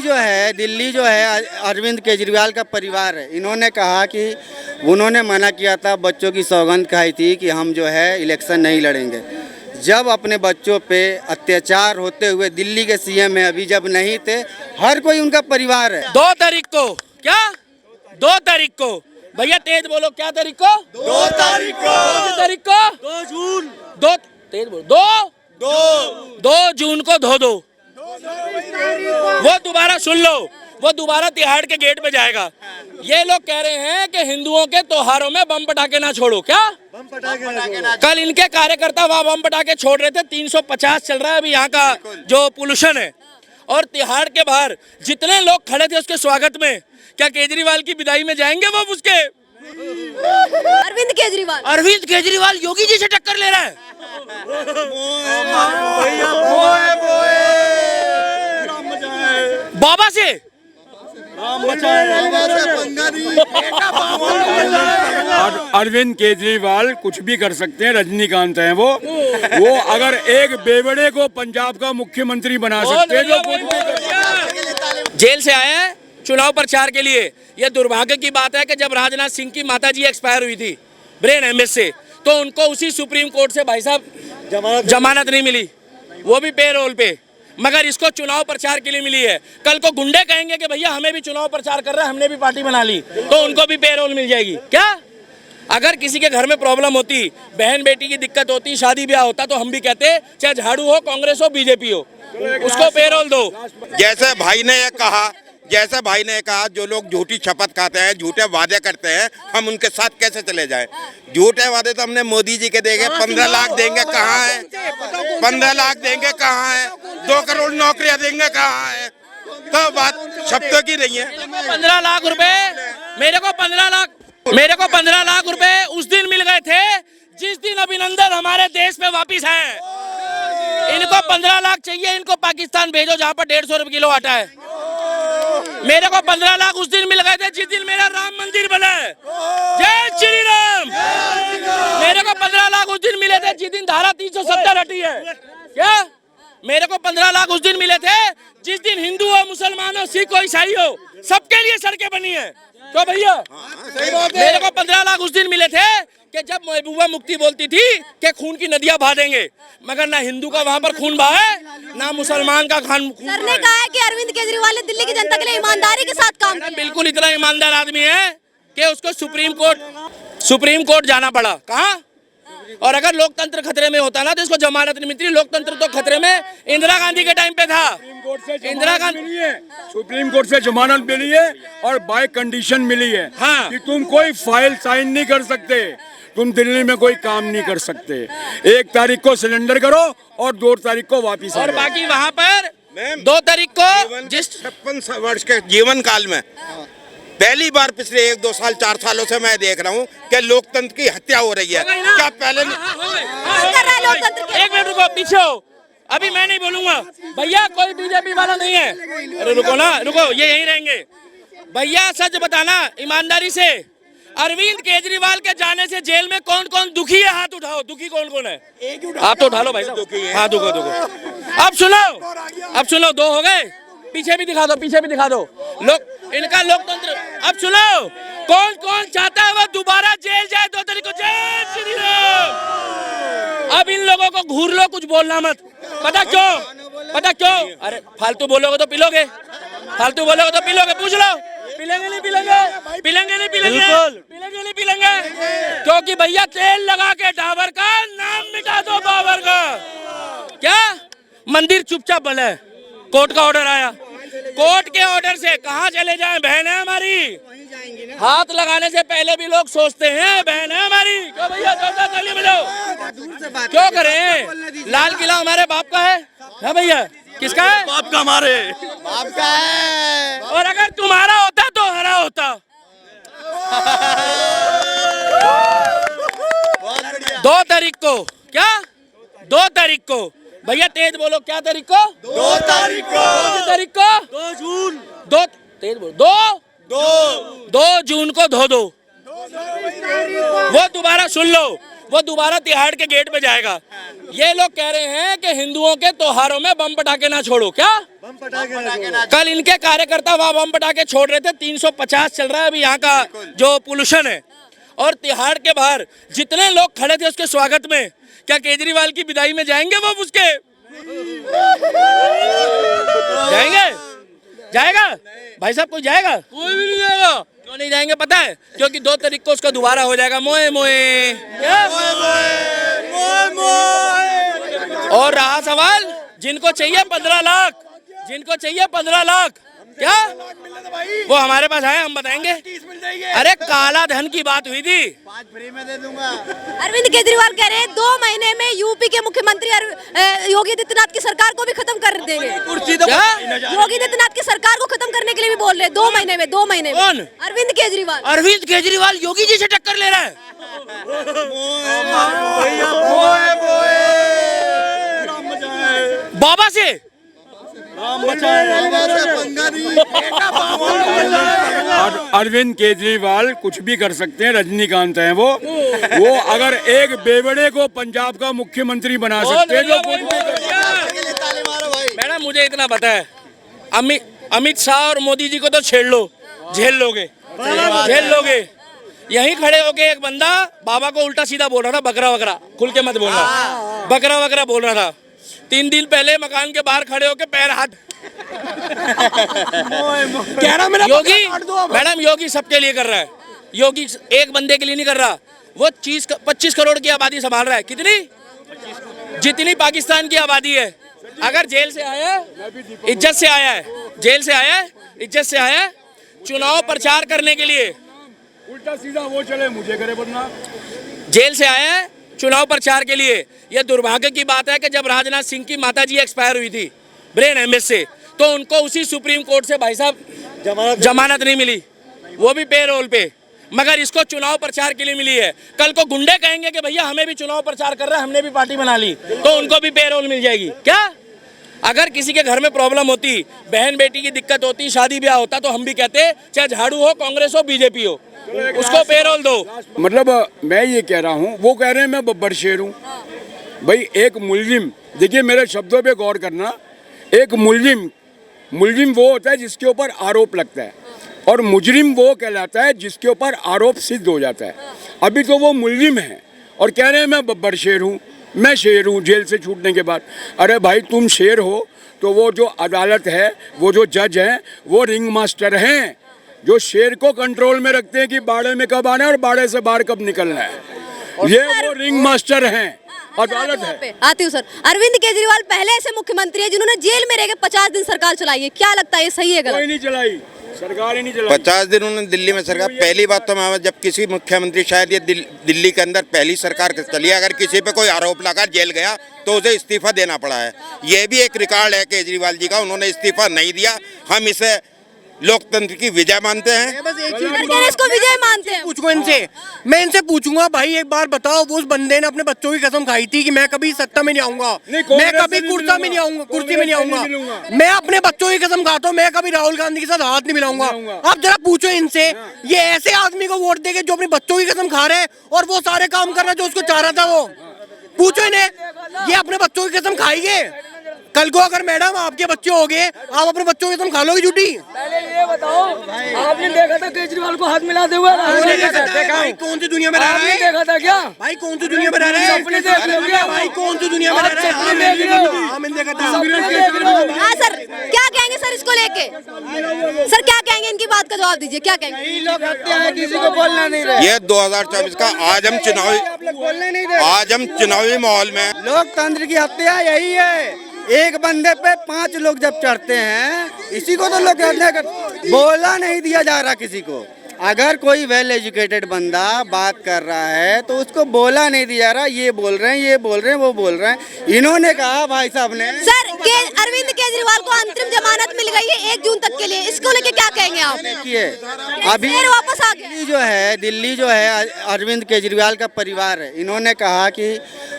दिल्ली जो है अरविंद केजरीवाल का परिवार है। इन्होंने कहा कि उन्होंने मना किया था, बच्चों की सौगंध खाई थी कि हम जो है इलेक्शन नहीं लड़ेंगे। जब अपने बच्चों पे अत्याचार होते हुए दिल्ली के सीएम है, अभी जब नहीं थे, हर कोई उनका परिवार है। 2 तारीख को क्या 2 तारीख को भैया तेज बोलो, क्या तारीख को 2 तारीख को 2 तारीख को 2 जून 2 तेज बोलो 2 जून को धो वो दोबारा सुन लो, वो दोबारा तिहाड़ के गेट पे जाएगा। ये लोग कह रहे हैं कि हिंदुओं के त्योहारों में बम पटाखे ना छोड़ो। क्या बम पटाखे ना कल इनके कार्यकर्ता वहाँ बम पटाखे छोड़ रहे थे। 350 चल रहा है अभी यहाँ का जो पोल्यूशन है। और तिहाड़ के बाहर जितने लोग खड़े थे उसके स्वागत में, क्या केजरीवाल की विदाई में जाएंगे वो? उसके अरविंद केजरीवाल योगी जी से टक्कर ले रहा है। बाबा से अरविंद केजरीवाल कुछ भी कर सकते हैं, रजनीकांत हैं वो अगर एक बेवड़े को पंजाब का मुख्यमंत्री बना सकते हैं जो कुछ भी कर सकते हैं। जेल से आए हैं चुनाव प्रचार के लिए। यह दुर्भाग्य की बात है कि जब राजनाथ सिंह की माताजी एक्सपायर हुई थी ब्रेन हेमरेज से, तो उनको उसी सुप्रीम कोर्ट से भाई साहब जमानत नहीं मिली, वो भी पेरोल पे, मगर इसको चुनाव प्रचार के लिए मिली है। कल को गुंडे कहेंगे कि भैया हमें भी चुनाव प्रचार कर रहा है, हमने भी पार्टी बना ली, तो उनको भी पेरोल मिल जाएगी। क्या अगर किसी के घर में प्रॉब्लम होती, बहन बेटी की दिक्कत होती, शादी ब्याह होता, तो हम भी कहते चाहे झाड़ू हो, कांग्रेस हो, बीजेपी हो, उसको पेरोल दो। जैसे भाई ने कहा जो लोग झूठी शपथ खाते हैं, झूठे वादे करते हैं, हम उनके साथ कैसे चले जाएं? झूठे वादे तो हमने मोदी जी के देंगे। 15 लाख देंगे, कहाँ है? 15 लाख देंगे, कहाँ है? 2 करोड़ नौकरियां देंगे, कहाँ है? तो बात शब्दों की नहीं है। 15 लाख रुपए मेरे को 15 लाख रुपए उस दिन मिल गए थे जिस दिन अभिनंदन हमारे देश में वापिस है। इनको 15 लाख चाहिए, इनको पाकिस्तान भेजो जहाँ पर 150 रुपए किलो आटा है। मेरे को 15 लाख उस दिन मिल गए थे जिस दिन मेरा राम मंदिर बना है। जय श्री राम। मेरे को 15 लाख उस दिन मिले थे जिस दिन धारा 370 हटी है। क्या मेरे को 15 लाख उस दिन मिले थे जिस दिन हिंदू हो, मुसलमान हो, सिख हो, ईसाई हो, सबके लिए सड़कें बनी है। तो भैया मेरे को 15 लाख उस दिन मिले थे कि जब महबूबा मुफ्ती बोलती थी कि खून की नदियां बहा देंगे, मगर ना हिंदू का वहाँ पर खून बहा है, ना मुसलमान का खून। सर ने कहा है कि अरविंद केजरीवाल ने दिल्ली की जनता के लिए ईमानदारी के साथ काम किया। बिल्कुल इतना ईमानदार आदमी है कि उसको सुप्रीम कोर्ट जाना पड़ा। कहाँ? और अगर लोकतंत्र खतरे में होता ना तो इसको जमानत नहीं मिलती। लोकतंत्र तो खतरे में इंदिरा गांधी के टाइम पे था। इंदिरा गांधी सुप्रीम कोर्ट से जमानत मिली है और बाय कंडीशन मिली है। हाँ। कि तुम कोई फाइल साइन नहीं कर सकते, तुम दिल्ली में कोई काम नहीं कर सकते। 1 तारीख को सिलेंडर करो और 2 तारीख को वापिस। और बाकी वहाँ पर 2 तारीख को जिस 56 वर्ष के जीवन काल में पहली बार पिछले 1-2 साल 4 सालों से मैं देख रहा हूँ कि लोकतंत्र की हत्या हो रही है। क्या पहले एक मिनट रुको, पीछे हो, अभी मैं नहीं बोलूंगा भैया, कोई बीजेपी वाला नहीं है। अरे रुको ना, रुको, ये यहीं रहेंगे। भैया सच बताना ईमानदारी से, अरविंद केजरीवाल के जाने से जेल में कौन कौन दुखी है? हाथ उठाओ। दुखी कौन कौन है? हाथ तो उठा लो भाई साहब। हाँ दुखो। अब सुनो 2 हो गए। पीछे भी दिखा दो लोग, इनका लोकतंत्र। अब सुनो, कौन कौन चाहता है वो दोबारा जेल जाए 2 तारीख को? जय श्री राम। अब इन लोगों को घूर लो, कुछ बोलना मत। पता क्यों? अरे फालतू बोलोगे तो पिलोगे, पूछ लो। पिलेंगे नहीं पिलेंगे। क्योंकि भैया तेल लगा के डाबर का नाम मिटा दो, बाबर का। क्या मंदिर चुपचाप बंद है, कोर्ट का ऑर्डर आया, कोर्ट के ऑर्डर से कहाँ चले जाएं? बहन है हमारी, हाथ लगाने से पहले भी लोग सोचते हैं बहन है हमारी। क्यों भैया ताली बजाओ? क्यों करें? लाल किला हमारे बाप का है भैया? किसका है? बाप का, हमारे बाप का है। और अगर तुम्हारा होता तो हरा होता। 2 तारीख को क्या 2 तारीख को भैया तेज बोलो, क्या तारीख को 2 तारीख को 2 तारीख को 2 जून 2 तेज बोलो 2 जून को धो वो दोबारा सुन लो, वो दोबारा तिहाड़ के गेट पे जाएगा। ये लोग कह रहे हैं कि हिंदुओं के त्योहारों में बम पटाखे ना छोड़ो। क्या बम पटाखे रखो। कल इनके कार्यकर्ता वहां बम पटाखे छोड़ रहे थे। 350 चल रहा है अभी यहाँ का जो पोल्यूशन है। और तिहाड़ के बाहर जितने लोग खड़े थे उसके स्वागत में, क्या केजरीवाल की विदाई में जाएंगे वो उसके? जाएंगे? जाएगा भाई साहब? कोई जाएगा? कोई भी नहीं जाएगा। क्यों नहीं जाएंगे पता है? क्योंकि 2 तारीख को उसका दोबारा हो जाएगा मोए मोए। क्या? और रहा सवाल जिनको चाहिए 15 लाख, जिनको चाहिए 15 लाख, क्या वो हमारे पास आए, हम बताएंगे। अरे काला धन की बात हुई थी, 5 फ्री में दे दूंगा। अरविंद केजरीवाल कह रहे हैं 2 महीने में यूपी के मुख्यमंत्री योगी आदित्यनाथ की सरकार को भी खत्म कर देंगे। क्या? योगी आदित्यनाथ की सरकार को खत्म करने के लिए भी बोल रहे हैं 2 महीने में। 2 महीने में कौन? अरविंद केजरीवाल। अरविंद केजरीवाल योगी जी से टक्कर ले रहा है। बाबा से अरविंद केजरीवाल कुछ भी कर सकते हैं, रजनीकांत हैं वो अगर एक बेवड़े को पंजाब का मुख्यमंत्री बना सकते हैं तो कुछ भी कर सकते हैं। मैडम मुझे इतना पता है, अमित शाह और मोदी जी को तो छेड़ लो, झेल लोगे, झेल लोगे। यहीं खड़े होके एक बंदा बाबा को उल्टा सीधा बोल रहा था, बकरा वकरा, खुल के मत बोलना, बकरा वकरा बोल रहा था। 3 दिन पहले मकान के बाहर खड़े होके पैर हाथ योगी, मैडम योगी सबके लिए कर रहा है। योगी एक बंदे के लिए नहीं कर रहा, वो 25 करोड़ की आबादी संभाल रहा है। कितनी? जितनी पाकिस्तान की आबादी है। अगर जेल से आया है, इज्जत से आया है, जेल से आया है, इज्जत से आया है, चुनाव प्रचार करने के लिए उल्टा सीधा वो चले मुझे करे बनना। जेल से आया है चुनाव प्रचार के लिए। यह दुर्भाग्य की बात है कि जब राजनाथ सिंह की माताजी एक्सपायर हुई थी ब्रेन हेमरेज से, तो उनको उसी सुप्रीम कोर्ट से भाई साहब जमानत नहीं मिली, वो भी पेरोल पे, मगर इसको चुनाव प्रचार के लिए मिली है। कल को गुंडे कहेंगे कि भैया हमें भी चुनाव प्रचार कर रहा है, हमने भी पार्टी बना ली, तो उनको भी पेरोल मिल जाएगी। क्या? अगर किसी के घर में प्रॉब्लम होती, बहन बेटी की दिक्कत होती, शादी ब्याह होता, तो हम भी कहते चाहे झाड़ू हो, कांग्रेस हो, बीजेपी हो, उसको पेरोल दो। मतलब मैं ये कह रहा हूँ, वो कह रहे हैं मैं बब्बर शेर हूँ। भाई एक मुलजिम, देखिए मेरे शब्दों पे गौर करना, एक मुलजिम वो होता है जिसके ऊपर आरोप लगता है, और मुजरिम वो कहलाता है जिसके ऊपर आरोप सिद्ध हो जाता है। अभी तो वो मुलजिम है और कह रहे हैं मैं बब्बर शेर हूँ, मैं शेर हूँ जेल से छूटने के बाद। अरे भाई तुम शेर हो तो वो जो अदालत है, वो जो जज हैं, वो रिंग मास्टर हैं जो शेर को कंट्रोल में रखते हैं कि बाड़े में कब आना है और बाड़े से बाहर कब निकलना है। ये वो रिंग मास्टर हैं, अदालत है। आती हूँ सर, अरविंद केजरीवाल पहले ऐसे मुख्यमंत्री है जिन्होंने जेल में रह के 50 दिन सरकार चलाई है। क्या लगता है ये सही है गलत? कोई नहीं चलाई, सरकार ही नहीं चलाई। 50 दिन उन्होंने दिल्ली में सरकार, पहली बात तो मैं जब किसी मुख्यमंत्री, शायद ये दिल्ली के अंदर पहली सरकार चली, अगर किसी पे कोई आरोप लगा जेल गया तो उसे इस्तीफा देना पड़ा है। ये भी एक रिकॉर्ड है केजरीवाल जी का, उन्होंने इस्तीफा नहीं दिया। हम इसे लोकतंत्र की विजय मानते हैं। बस एक इसको विजय मानते हैं। पूछूंगा इनसे, मैं इनसे पूछूंगा भाई एक बार बताओ, वो उस बंदे ने अपने बच्चों की कसम खाई थी कि मैं कभी सत्ता में नहीं आऊंगा, मैं कभी कुर्सी में नहीं आऊंगा, कुर्सी में नहीं आऊंगा। मैं अपने बच्चों की कसम खाता हूँ, मैं कभी राहुल गांधी के साथ हाथ नहीं मिलाऊंगा। आप जरा पूछो इनसे, ये ऐसे आदमी को वोट देके जो अपने बच्चों की कसम खा रहे हैं और वो सारे काम कर रहा है जो उसको चाह रहा था। वो पूछो इन्हें, ये अपने बच्चों की कसम खाएंगे? कल को अगर मैडम आपके बच्चे हो गए, आप अपने बच्चों की तुम खा लोगे झूठी? पहले ये बताओ, आपने देखा था केजरीवाल को हाथ मिलाते हुए? भाई कौन सी दुनिया में रह रहा है? देखा था क्या? भाई कौन सी दुनिया में रह रहा है? सपने देख रहे हो क्या? भाई कौन सी दुनिया में रह रहा है? हाँ सर, क्या कहेंगे सर इसको लेके? सर क्या कहेंगे, इनकी बात का जवाब दीजिए, क्या कहेंगे? किसी को बोलना नहीं रहा। ये 2024 का आज हम चुनावी माहौल में, लोकतंत्र की हत्या यही है। एक बंदे पे 5 लोग जब चढ़ते हैं, इसी को तो लोग हत्या कर, बोला नहीं दिया जा रहा किसी को। अगर कोई वेल एजुकेटेड बंदा बात कर रहा है तो उसको बोला नहीं दिया जा रहा। ये बोल रहे हैं, ये बोल रहे हैं, वो बोल रहे हैं। इन्होंने कहा भाई साहब ने, सर अरविंद केजरीवाल को अंतरिम जमानत मिल गई है 1 जून तक के लिए, इसको लेके क्या कहेंगे आप? देखिए अभी फिर वापस आ गया। दिल्ली जो है अरविंद केजरीवाल का परिवार है। इन्होंने कहा कि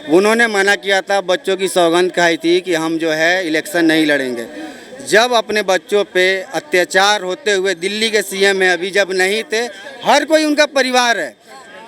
उन्होंने मना किया था, बच्चों की सौगंध खाई थी कि हम जो है इलेक्शन नहीं लड़ेंगे। जब अपने बच्चों पे अत्याचार होते हुए दिल्ली के सीएम है, अभी जब नहीं थे, हर कोई उनका परिवार है।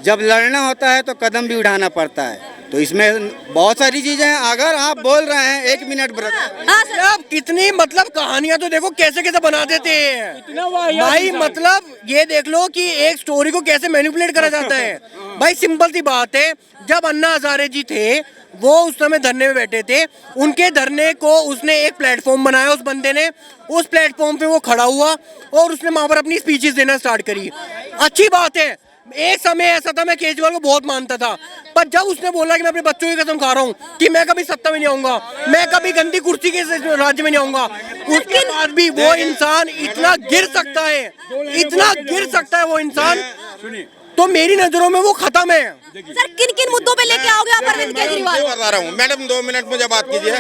जब लड़ना होता है तो कदम भी उठाना पड़ता है। तो इसमें बहुत सारी चीज़ें हैं। अगर आप बोल रहे हैं, 1 मिनट ब्रदर, हाँ सर, अब कितनी मतलब कहानियां तो देखो कैसे कैसे बना देते हैं भाई। मतलब ये देख लो कि एक स्टोरी को कैसे मैनिपुलेट करा जाता है भाई। सिंपल सी बात है, जब अन्ना हजारे जी थे वो उस समय धरने में बैठे थे, उनके धरने को उसने एक प्लेटफॉर्म बनाया उस बंदे ने, उस प्लेटफॉर्म पे वो खड़ा हुआ और उसने वहां पर अपनी स्पीचेस देना स्टार्ट करी। अच्छी बात है, एक समय ऐसा था मैं केजरीवाल को बहुत मानता था, पर जब उसने बोला कि मैं अपने बच्चों की कसम खा रहा हूँ कि मैं कभी सत्ता में नहीं आऊंगा, मैं कभी गंदी कुर्सी के राज्य में नहीं आऊंगा, उसके बाद भी वो इंसान इतना गिर सकता है, इतना गिर सकता है वो इंसान, तो मेरी नजरों में वो खत्म है। सर किन किन मुद्दों पे लेके आओगे आप अरविंद केजरीवाल? बता रहा हूँ मैडम, 2 मिनट मुझे बात कीजिए।